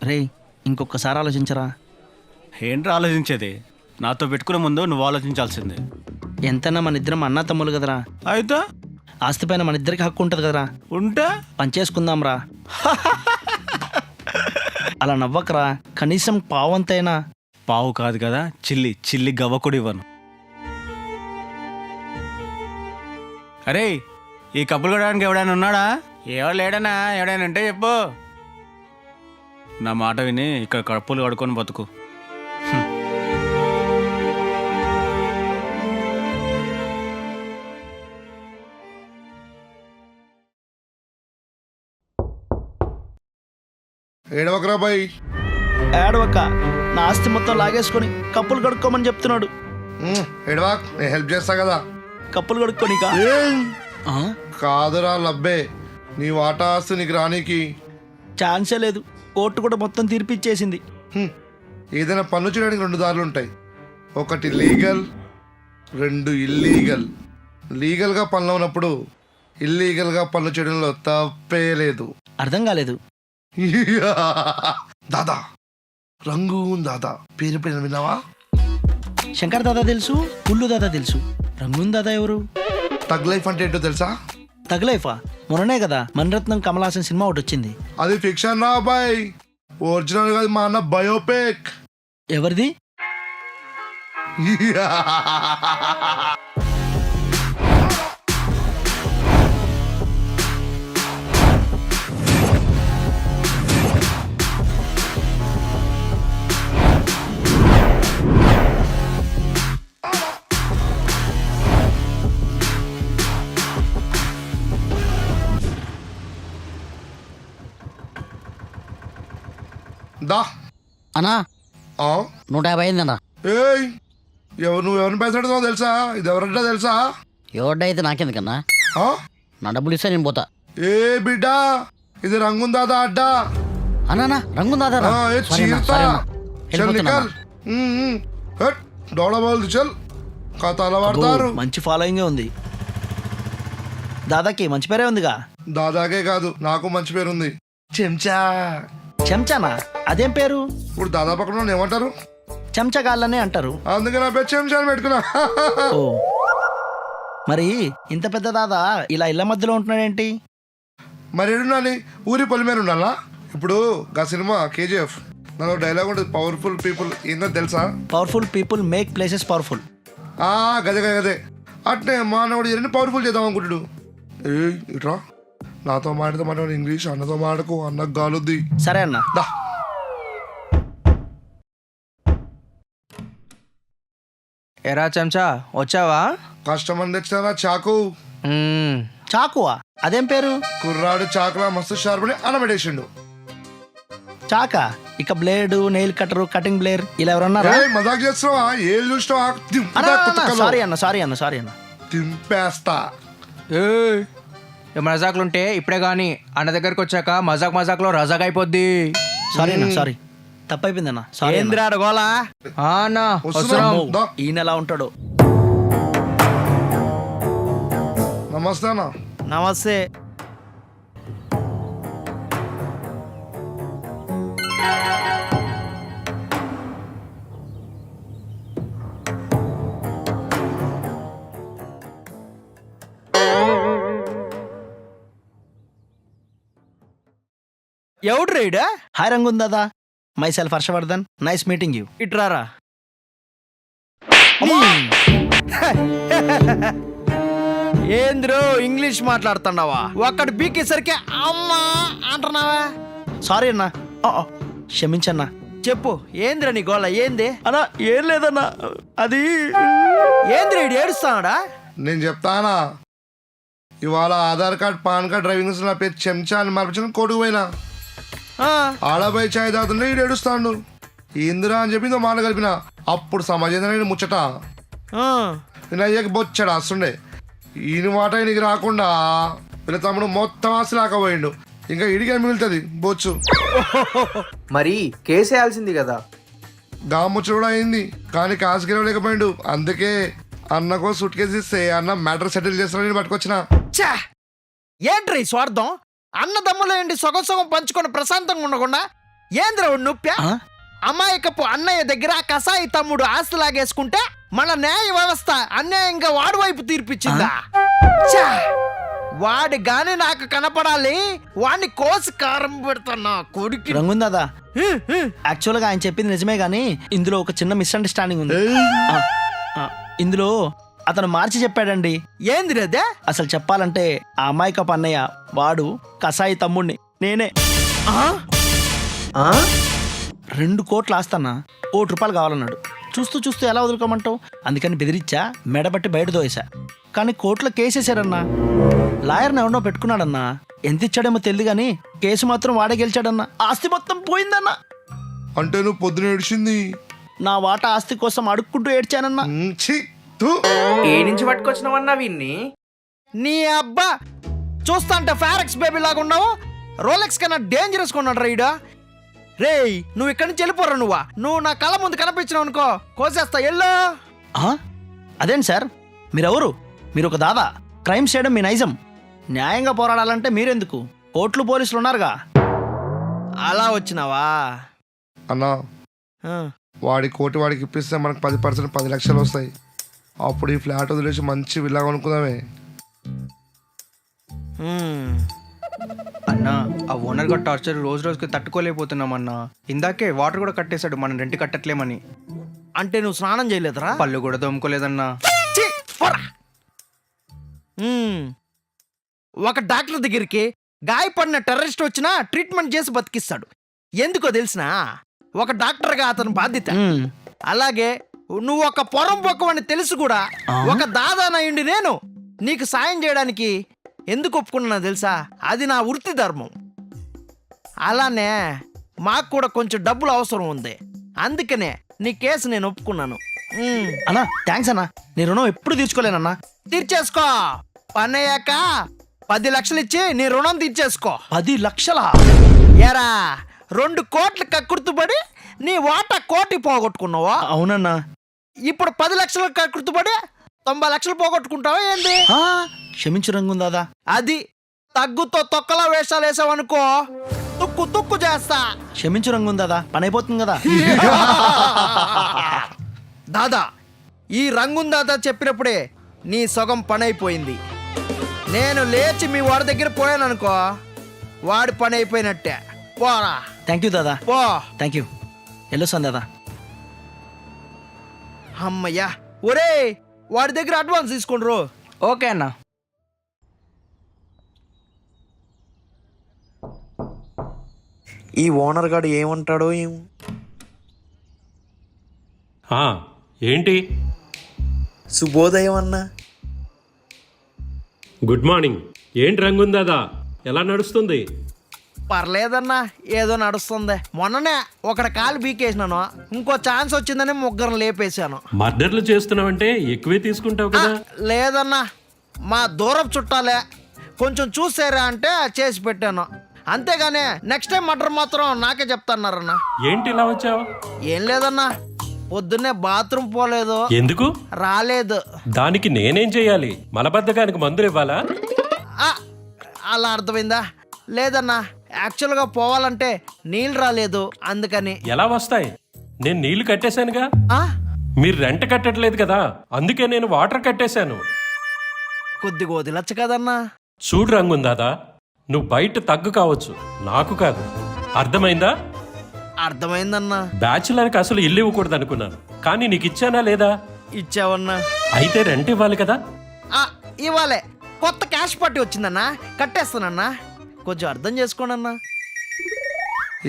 రే ఇంకొకసారి ఆలోచించరా. ఏంట్రా ఆలోచించేది? నాతో పెట్టుకునే ముందు నువ్వు ఆలోచించాల్సిందే. ఎంతైనా మన ఇద్దరం అన్నా తమ్ములు కదరా. అయితే ఆస్తి పైన మన ఇద్దరికి హక్కు ఉంటుంది కదరా. ఉంటే పంచేసుకుందాం రా. అలా నవ్వకరా, కనీసం పావంతైనా. పావు కాదు కదా, చిల్లి చిల్లి గవ్వ కూడా ఇవ్వను. అరే, ఈ కప్పులు కొట్టడానికి ఎవడైనా ఉన్నాడా? ఎవడు లేడనా? ఎవడైనా ఉంటే చెప్పు. నా మాట విని ఇక్కడ కప్పులు కడుక్కొని బతుకు. ఏడవకరా బాయ్. ఏడవక్క, నా ఆస్తి మొత్తం లాగేసుకొని కప్పులు కడుక్కోమని చెప్తున్నాడు. ఏడవాక్, నేను హెల్ప్ చేస్తా కదా. కప్పులు కడుక్కోనికా? కాదురా లబ్బే, నీ వాటా ఆస్తి నీకు రానీకి ఛాన్సే లేదు. కోర్టు కూడా మొత్తం తీర్పిచ్చేసింది. ఏదైనా పనులు చేయడానికి రెండు దారులు ఉంటాయి. ఒకటి లీగల్, రెండు ఇల్లీగల్. లీగల్గా పనులు ఉన్నప్పుడు ఇల్లీగల్గా పనులు చేయడంలో తప్పే లేదు. అర్థం కాలేదు. దాదా, రంగు దాదా పేరు పేరు విన్నావా? శంకర్ దాదా తెలుసు, పుల్లు దాదా తెలుసు. రంగున్ దాదా ఎవరు? తగ్ లైఫ్ అంటే ఏంటో తెలుసా? తగ్ లైఫా? మొన్ననే కదా మణిరత్నం కమల్ హాసన్ సినిమా ఒకటి వచ్చింది. అది ఫిక్షన్ రా బాయ్, ఒరిజినల్ కాదు, మా అన్న బయోపిక్. ఎవరిది? దా అన్నా ఆ? 150 అయిందన్నా. ఏయ్, నువ్వు ఎవరిని పైసడుతావో తెలుసా? ఇది ఎవరంటా తెలుసా? ఎవడ్డైతే నాకెందుకన్నా, ఆ? నా డబ్బులు ఇస్తే నేను పోతా. ఏ బిడ్డా, ఇది రంగున్ దాదా అడ్డా. అన్నా రంగు దాదారా. ఏ చీరతా. చల్ నికల్. హట్ డోలా బోల్ చల్. కథలు పడతారు. మంచి ఫాలోయింగే ఉంది. దాదాకి మంచి పేరే ఉందిగా. దాదాకే కాదు, నాకు మంచి పేరుంది, చెంచా. చెంచానా? అదేం పేరు? ఇప్పుడు దాదా పక్కన వాళ్ళు ఏమంటారు? చెంచగాళ్ళనే అంటారు. అందుకే నా పేరు చెంచాని పెట్టుకున్నా. ఓ, మరి ఇంత పెద్ద దాదా ఇలా ఇళ్ళ మధ్యలో ఉంటున్నాడేంటి? మరి ఏడున్నాని ఊరి పొలి మీద ఉండాలా? ఇప్పుడు గా సినిమా కేజీఎఫ్ నాలో డైలాగ్ ఉంటుంది, పవర్ఫుల్ పీపుల్ ఏందో తెలుసా? Powerful people make places powerful. గదే గదే అట్నే మానవుడు ఎన్ని పవర్ఫుల్ చేద్దాం అనుకుంటాడు. ఏ ఇట్రా, నాతో మాట్లాడితే ఇంగ్లీష్, అన్నతో మాడకు, అన్నకు గాలుద్ది. సరే అన్న. దా ఎరా చెంచా, వచ్చావా? కష్టమని తెచ్చారా చాకు. చాకువా? అదేం పేరు? కుర్రాడు చాకులా మస్తు షార్ప్ అని అనబడేసిండు. చాకా? ఇక blade, nail cutter, cutting Blair ఇలా ఎవరన్నారా? మజాక్ చేస్తున్నావా? ఏళ్ళు చూసినావా? సారీ అన్న. తింపేస్తా. మజాకులుంటే ఇప్పుడే గాని అన్న దగ్గరకు వచ్చాక మజాక్లో రజాక్ అయిపోద్ది. సారీ తప్పైపోయిందన్న. సారీ. ఏంద్రా గోలా? అన్నా వస్తున్నాం. ఈయన ఎలా ఉంటాడో. నమస్తే అన్న. నమస్తే. ఎవడు రైడా? హాయ్ రంగున్ దాదా, myself Harshavardhan, nice meeting you. ఇట్రారా. ఏంద్రో ఇంగ్లీష్ మాట్లాడుతున్నావా? ఒక్కడు బీకేసరికి అమ్మా అంటున్నావా? సారీ అన్న. క్షమించన్నా. చెప్పు, ఏంద్ర నీ గోళ? ఏంది అన్నా? ఏం లేదన్నా, అది ఏంద్ర ఇడు ఏడుస్తాడా? నేను చెప్తానా, ఇవాళ Aadhaar card, pan card, driving నా పేరు చెంచా అని మార్పించిన కోర్టుకు పోయినా. ఆడబోయి చాయ్ తాగుతుంటే ఈడు ఏడుస్తాడు. ఏందిరా అని చెప్పి మాట కలిపిన. అప్పుడు సమాజం ముచ్చట నేను అయ్యాక బొచ్చాడు వస్తుండే. ఈయన మాట ఈయనకి రాకుండా వీళ్ళ తమ్ముడు మొత్తం ఆస్తి లాకపోయిండు. ఇంకా ఇడిగా మిగులుతుంది బొచ్చు. మరి కేసేయాల్సింది కదా. గాముచ్చట కూడా అయింది, కానీ కాసు గెలవలేకపోయిండు. అందుకే అన్నకో సూట్ కేసు ఇస్తే అన్న మ్యాటర్ సెటిల్ చేస్తానని పట్టుకొచ్చిన. ఏంట్రీ స్వార్థం? అన్నదమ్ములు ఏంటి సొగం పంచుకొని ప్రశాంతంగా ఉండకుండా ఏంద్ర నొప్పి ఆ? అమాయకపు అన్నయ్య దగ్గర కసాయి తమ్ముడు ఆస్తి లాగేసుకుంటే మన న్యాయ వ్యవస్థ అన్యాయంగా వాడి వైపు తీర్పిచ్చిందా ఛా! వాడి గాని నాకు కనపడాలి, వాడిని కోసి కారం పెడుతున్నా కొడుకు. రంగున్ దాదా యాక్చువల్ గా ఆయన చెప్పింది నిజమే గానీ ఇందులో ఒక చిన్న మిస్అండర్స్టాండింగ్ ఉంది. ఆ, ఆ, ఇందులో అతను మార్చి చెప్పాడండి. ఏంది అదే? అసలు చెప్పాలంటే ఆ అమ్మాయికపు అన్నయ్య వాడు కసాయి తమ్ముడిని నేనే. ఆ? 2 కోట్లు ఆస్తన్నా, ₹1 కావాలన్నాడు. చూస్తూ చూస్తూ ఎలా వదులుకోమంటావు, అందుకని బెదిరించా, మెడబట్టి బయట దోసా. కానీ కోర్టులో కేసేశారన్నా. లాయర్ని ఎవరినో పెట్టుకున్నాడన్నా. ఎంత ఇచ్చాడేమో తెలియదు కానీ కేసు మాత్రం వాడే గెలిచాడన్నా. ఆస్తి మొత్తం పోయిందన్నా. అంటే నువ్వు పొద్దున ఏడిచింది? నా వాటా ఆస్తి కోసం అడుక్కుంటూ ఏడ్చానన్నా. ఛీ, థు. ఏ నుంచి పట్టుకొచ్చినావన్నా వీన్ని? నీ అబ్బా చూస్తా అంటే ఫారెక్స్ బేబీ లాగా ఉన్నావు. రోలెక్స్ కన్నా డేంజరస్ కొన్నాడు రైడా. రేయ్ నువ్వు ఇక్కడి నుంచి వెళ్ళిపోరా. నువ్వు నా కళ్ళ ముందు కనిపించినావు అనుకో కోసేస్తా. ఎల్లో ఆ? అదేంటి సార్, మీరెవరు? మీరు ఒక దాదా. క్రైమ్ చేయడం మీ నైజం. న్యాయంగా పోరాడాలంటే మీరెందుకు, కోర్టులు పోలీసులు ఉన్నారుగా. అలా వచ్చినావా? అన్నా ఆ. వాడి కోటి వాడికి ఇప్పిస్తే మనకు 10% 10 లక్షలు వస్తాయి. అప్పుడు ఈ ఫ్లాట్ వదిలేసి మంచి విల్లా కొనుక్కుందామే. అన్నా ఆ ఓనర్ గా టార్చర్ రోజు రోజుకి తట్టుకోలేకపోతున్నాం అన్నా. ఇందాకే వాటర్ కూడా కట్టేశాడు, మనం రెంట్ కట్టట్లేమని. అంటే నువ్వు స్నానం చేయలేదురా? పళ్ళు కూడా దొమ్ముకోలేదన్నా. ఛీ, పోరా. ఒక డాక్టర్ దగ్గరికి గాయపడిన టెర్రరిస్ట్ వచ్చినా ట్రీట్మెంట్ చేసి బతికిస్తాడు. ఎందుకో తెలిసినా? ఒక డాక్టర్గా అతని బాధ్యత. అలాగే నువ్వు ఒక పొరం పొక్కవని తెలుసు కూడా ఒక దాదానయుండి నేను నీకు సాయం చేయడానికి ఎందుకు ఒప్పుకున్నా తెలుసా? అది నా వృత్తి ధర్మం. అలానే మాకు కూడా కొంచెం డబ్బులు అవసరం ఉంది, అందుకనే నీ కేసు నేను ఒప్పుకున్నాను. అన్నా థ్యాంక్స్ అన్నా, నీ రుణం ఎప్పుడు తీర్చుకోలేనన్నా. తీర్చేసుకో. పని అయ్యాక 10 లక్షలు ఇచ్చి నీ రుణం తీర్చేసుకో. 10 లక్షలా? ఎరా 2 కోట్లు కక్కుర్తుపడి నీ వాటా కోటి పోగొట్టుకున్నావా? అవునన్నా. ఇప్పుడు 10 లక్షలు కక్కుర్తుపడి 90 లక్షలు పోగొట్టుకుంటావా ఏంది? ఆ, క్షమించు రంగున్ దాదా. అది తగ్గుతో తొక్కలో వేషాలు వేసావనుకో తుక్కు తుక్కు చేస్తా. క్షమించు రంగున్ దాదా, పని అయిపోతుంది కదా. దాదా ఈ రంగున్ దాదా చెప్పినప్పుడే నీ సగం పని అయిపోయింది. నేను లేచి మీ వాడి దగ్గర పోయాననుకో వాడి పని అయిపోయినట్టే. పోరా. థ్యాంక్ యూ దాదా. పో. Thank you. వెళ్ళొస్తాను దాదా. అమ్మయ్యా. ఒరే వాడి దగ్గర అడ్వాన్స్ తీసుకుండ్రు. ఓకే అన్నా. ఈ ఓనర్ గాడు ఏమంటాడో ఏమో. ఏంటి? శుభోదయం అన్నా. Good morning. ఏంటి రంగుందాదా, ఎలా నడుస్తుంది? పర్లేదన్నా, ఏదో నడుస్తుంది. మొన్ననే ఒకటి కాలు బీకేసినాను, ఇంకో ఛాన్స్ వచ్చిందని 3 లేపేశాను. మర్డర్లు చేస్తున్నావంటే ఎక్కువే తీసుకుంటావు కదా. లేదన్నా, మా దూరపు చుట్టాలే కొంచెం చూసారా అంటే చేసి పెట్టాను, అంతేగాని నెక్స్ట్ టైం మర్డర్ మాత్రం నాకే చెప్తాన్నారన్నా. ఏంటి ఇలా వచ్చావు? ఏం లేదన్నా, పొద్దున్నే బాత్రూమ్ పోలేదు. ఎందుకు రాలేదు. దానికి నేనేం చెయ్యాలి? మలబద్ధకానికి మందులు ఇవ్వాలా? అలా అర్థమైందా? లేదన్నా, యాక్చువల్గా పోవాలంటే నీళ్ళు రాలేదు, అందుకని. ఎలా వస్తాయి? నేను నీళ్లు కట్టేశానుగా. మీరు రెంట్ కట్టట్లేదు కదా, అందుకే నేను వాటర్ కట్టేశాను. కొద్దిగా వదిలచ్చు కదన్నా. చూడు రంగుందాదా, నువ్వు బయట తగ్గు కావచ్చు, నాకు కాదు. అర్థమైందా? అర్థమైందన్నా. బ్యాచులర్కి అసలు ఇల్లు ఇవ్వకూడదు అనుకున్నాను, కానీ నీకు ఇచ్చానా లేదా? ఇచ్చావన్నా. అయితే రెంట్ ఇవ్వాలి కదా. ఇవ్వాలే. కొత్త క్యాష్ పట్టి వచ్చిందన్నా, కట్టేస్తానన్నా, కొంచెం అర్థం చేసుకోండి అన్నా.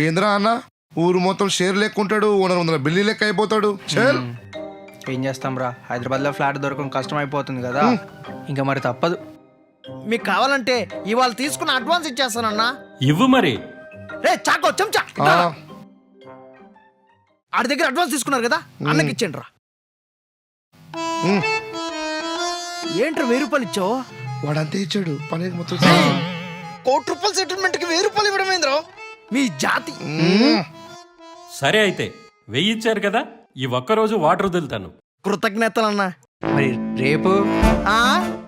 ఏంద్రా అన్న, ఊరు మొత్తం షేర్ లెక్కుంటాడు, 100 బిల్లి లెక్క అయిపోతాడు. ఏం చేస్తాం రా, హైదరాబాద్లో ఫ్లాట్ దొరకడం కష్టం అయిపోతుంది కదా, ఇంకా మరి తప్పదు. మీకు కావాలంటే ఇవాళ తీసుకున్న అడ్వాన్స్ ఇచ్చేస్తానన్నా. ఇవ్వు మరి. రే చాకో చెంచా, ఆడి దగ్గర అడ్వాన్స్ తీసుకున్నారు కదా, అన్నకి ఇచ్చేయండి రా. ఏంట్రా 1000 రూపాయలు ఇచ్చావు? వాడంతే ఇచ్చాడు, పని మొత్తం. ₹1,00,000 సెటిల్మెంట్ కి 1000 రూపాయలు ఇవ్వడం ఏంద్రో మీ జాతి. సరే అయితే 1000 ఇచ్చారు కదా, ఈ ఒక్కరోజు వాటర్ వదులుతాను. కృతజ్ఞతలన్నా. మరి రేపు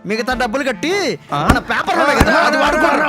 మిగతా డబ్బులు కట్టి మన పేపర్ కదా అది వాడుకోండి.